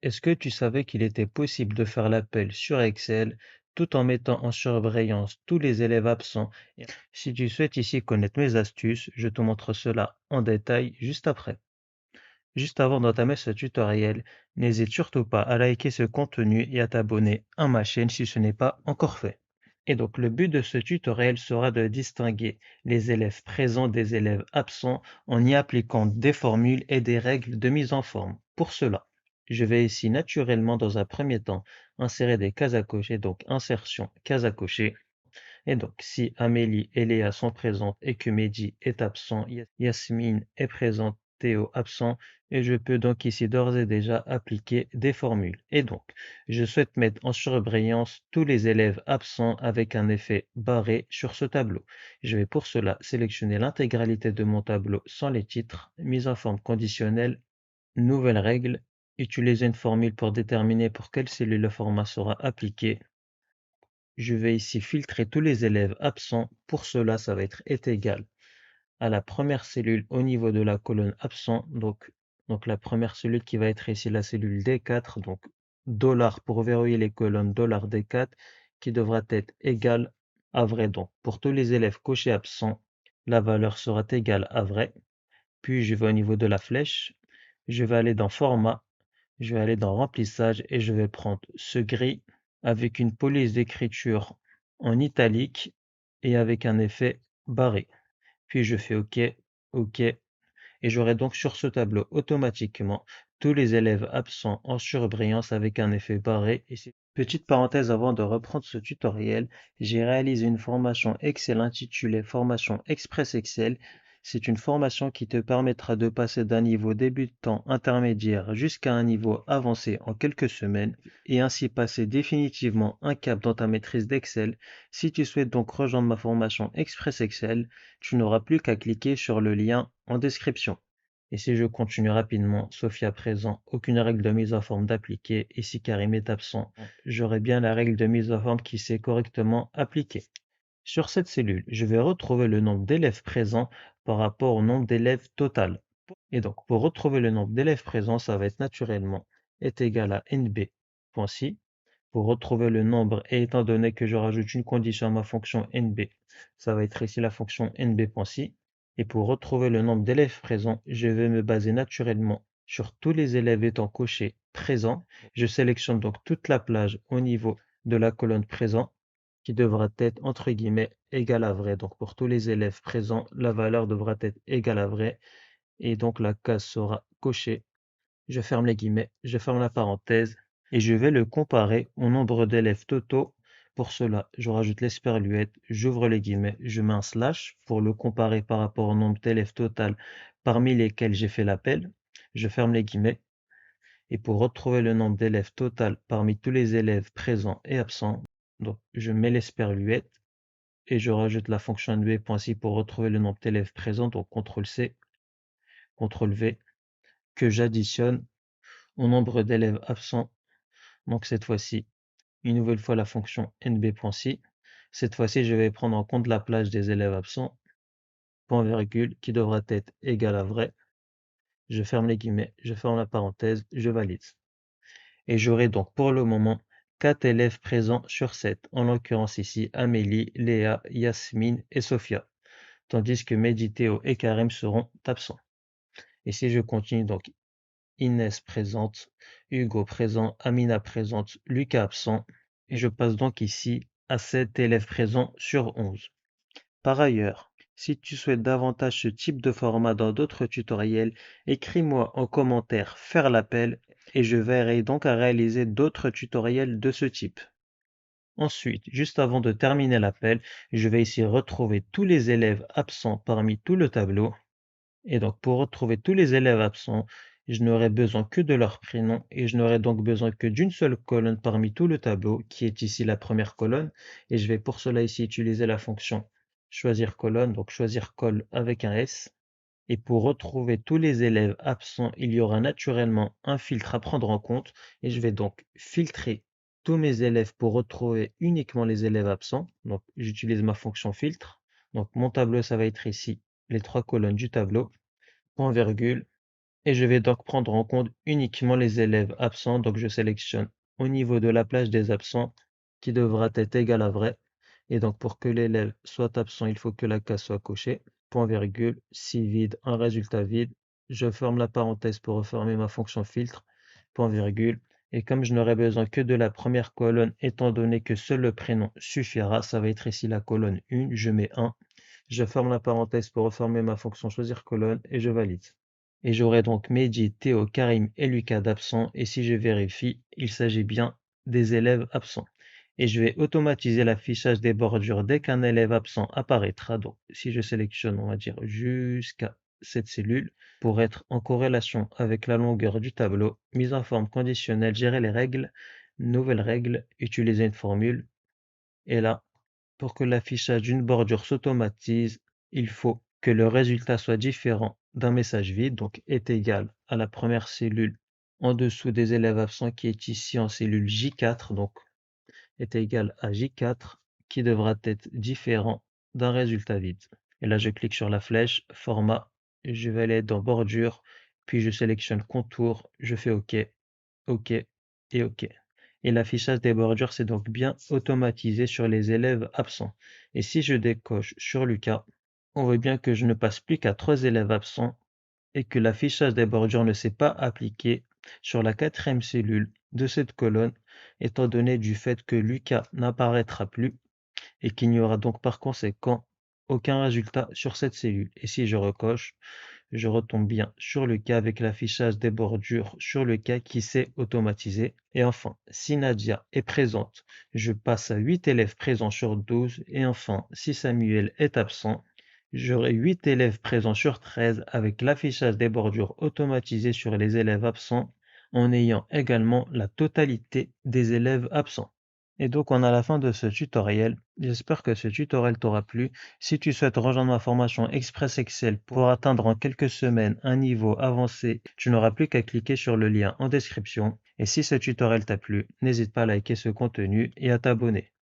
Est-ce que tu savais qu'il était possible de faire l'appel sur Excel tout en mettant en surbrillance tous les élèves absents? Si tu souhaites ici connaître mes astuces, je te montre cela en détail juste après. Juste avant d'entamer ce tutoriel, n'hésite surtout pas à liker ce contenu et à t'abonner à ma chaîne si ce n'est pas encore fait. Et donc le but de ce tutoriel sera de distinguer les élèves présents des élèves absents en y appliquant des formules et des règles de mise en forme. Pour cela, je vais ici naturellement dans un premier temps insérer des cases à cocher, donc insertion, case à cocher. Et donc si Amélie et Léa sont présentes et que Mehdi est absent, Yasmine est présente, Théo absent, et je peux donc ici d'ores et déjà appliquer des formules. Et donc, je souhaite mettre en surbrillance tous les élèves absents avec un effet barré sur ce tableau. Je vais pour cela sélectionner l'intégralité de mon tableau sans les titres, mise en forme conditionnelle, nouvelle règle, utiliser une formule pour déterminer pour quelle cellule le format sera appliqué. Je vais ici filtrer tous les élèves absents. Pour cela, ça va être est égal à la première cellule au niveau de la colonne absent. Donc la première cellule qui va être ici la cellule D4. Donc dollar pour verrouiller les colonnes dollar D4 qui devra être égale à vrai. Donc pour tous les élèves cochés absents, la valeur sera égale à vrai. Puis je vais au niveau de la flèche. Je vais aller dans format. Je vais aller dans remplissage et je vais prendre ce gris avec une police d'écriture en italique et avec un effet barré. Puis je fais OK, OK, et j'aurai donc sur ce tableau automatiquement tous les élèves absents en surbrillance avec un effet barré. Petite parenthèse avant de reprendre ce tutoriel, j'ai réalisé une formation Excel intitulée Formation Express Excel. C'est une formation qui te permettra de passer d'un niveau débutant intermédiaire jusqu'à un niveau avancé en quelques semaines et ainsi passer définitivement un cap dans ta maîtrise d'Excel. Si tu souhaites donc rejoindre ma formation Express Excel, tu n'auras plus qu'à cliquer sur le lien en description. Et si je continue rapidement, Sophia présent, aucune règle de mise en forme d'appliquer, et si Karim est absent, j'aurai bien la règle de mise en forme qui s'est correctement appliquée. Sur cette cellule, je vais retrouver le nombre d'élèves présents par rapport au nombre d'élèves total. Et donc, pour retrouver le nombre d'élèves présents, ça va être naturellement est égal à nb.si. Pour retrouver le nombre, et étant donné que je rajoute une condition à ma fonction nb, ça va être ici la fonction nb.si. Et pour retrouver le nombre d'élèves présents, je vais me baser naturellement sur tous les élèves étant cochés présents. Je sélectionne donc toute la plage au niveau de la colonne présent qui devra être entre guillemets égal à vrai. Donc pour tous les élèves présents, la valeur devra être égale à vrai et donc la case sera cochée. Je ferme les guillemets, je ferme la parenthèse et je vais le comparer au nombre d'élèves totaux. Pour cela, je rajoute l'esperluette, j'ouvre les guillemets, je mets un slash pour le comparer par rapport au nombre d'élèves total parmi lesquels j'ai fait l'appel. Je ferme les guillemets et pour retrouver le nombre d'élèves total parmi tous les élèves présents et absents, donc je mets l'esperluette et je rajoute la fonction nb.si pour retrouver le nombre d'élèves présents, donc CTRL-C, CTRL-V, que j'additionne au nombre d'élèves absents. Donc cette fois-ci, une nouvelle fois la fonction nb.si. Cette fois-ci, je vais prendre en compte la plage des élèves absents, point virgule, qui devra être égal à vrai. Je ferme les guillemets, je ferme la parenthèse, je valide. Et j'aurai donc pour le moment 4 élèves présents sur 7, en l'occurrence ici Amélie, Léa, Yasmine et Sophia, tandis que Mehdi, Théo et Karim seront absents. Et si je continue donc Inès présente, Hugo présent, Amina présente, Lucas absent, et je passe donc ici à 7 élèves présents sur 11. Par ailleurs, si tu souhaites davantage ce type de format dans d'autres tutoriels, écris-moi en commentaire faire l'appel et je verrai donc à réaliser d'autres tutoriels de ce type. Ensuite, juste avant de terminer l'appel, je vais ici retrouver tous les élèves absents parmi tout le tableau. Et donc, pour retrouver tous les élèves absents, je n'aurai besoin que de leur prénom et je n'aurai donc besoin que d'une seule colonne parmi tout le tableau, qui est ici la première colonne. Et je vais pour cela ici utiliser la fonction choisir colonne, donc choisir col avec un S. Et pour retrouver tous les élèves absents, il y aura naturellement un filtre à prendre en compte. Et je vais donc filtrer tous mes élèves pour retrouver uniquement les élèves absents. Donc, j'utilise ma fonction filtre. Donc, mon tableau, ça va être ici les 3 colonnes du tableau, point virgule, Et je vais donc prendre en compte uniquement les élèves absents. Donc je sélectionne au niveau de la plage des absents qui devra être égale à vrai. Et donc pour que l'élève soit absent, il faut que la case soit cochée. Point virgule, si vide, un résultat vide. Je ferme la parenthèse pour refermer ma fonction filtre. Point virgule. Et comme je n'aurai besoin que de la première colonne, étant donné que seul le prénom suffira, ça va être ici la colonne 1, je mets 1. Je ferme la parenthèse pour refermer ma fonction choisir colonne et je valide. Et j'aurai donc Mehdi, Théo, Karim et Lucas d'absents. Et si je vérifie, il s'agit bien des élèves absents. Et je vais automatiser l'affichage des bordures dès qu'un élève absent apparaîtra. Donc, si je sélectionne, on va dire jusqu'à cette cellule, pour être en corrélation avec la longueur du tableau, mise en forme conditionnelle, gérer les règles, nouvelles règles, utiliser une formule. Et là, pour que l'affichage d'une bordure s'automatise, il faut que le résultat soit différent d'un message vide, donc est égal à la première cellule en dessous des élèves absents qui est ici en cellule J4, donc est égal à J4 qui devra être différent d'un résultat vide. Et là, je clique sur la flèche, format, je vais aller dans bordure, puis je sélectionne contour, je fais OK, OK et OK. Et l'affichage des bordures, c'est donc bien automatisé sur les élèves absents. Et si je décoche sur Lucas, on voit bien que je ne passe plus qu'à 3 élèves absents et que l'affichage des bordures ne s'est pas appliqué sur la quatrième cellule de cette colonne, étant donné du fait que Lucas n'apparaîtra plus et qu'il n'y aura donc par conséquent aucun résultat sur cette cellule. Et si je recoche, je retombe bien sur le cas avec l'affichage des bordures sur le cas qui s'est automatisé. Et enfin, si Nadia est présente, je passe à 8 élèves présents sur 12. Et enfin, si Samuel est absent, j'aurai 8 élèves présents sur 13 avec l'affichage des bordures automatisé sur les élèves absents en ayant également la totalité des élèves absents. Et donc on a la fin de ce tutoriel. J'espère que ce tutoriel t'aura plu. Si tu souhaites rejoindre ma formation Express Excel pour atteindre en quelques semaines un niveau avancé, tu n'auras plus qu'à cliquer sur le lien en description. Et si ce tutoriel t'a plu, n'hésite pas à liker ce contenu et à t'abonner.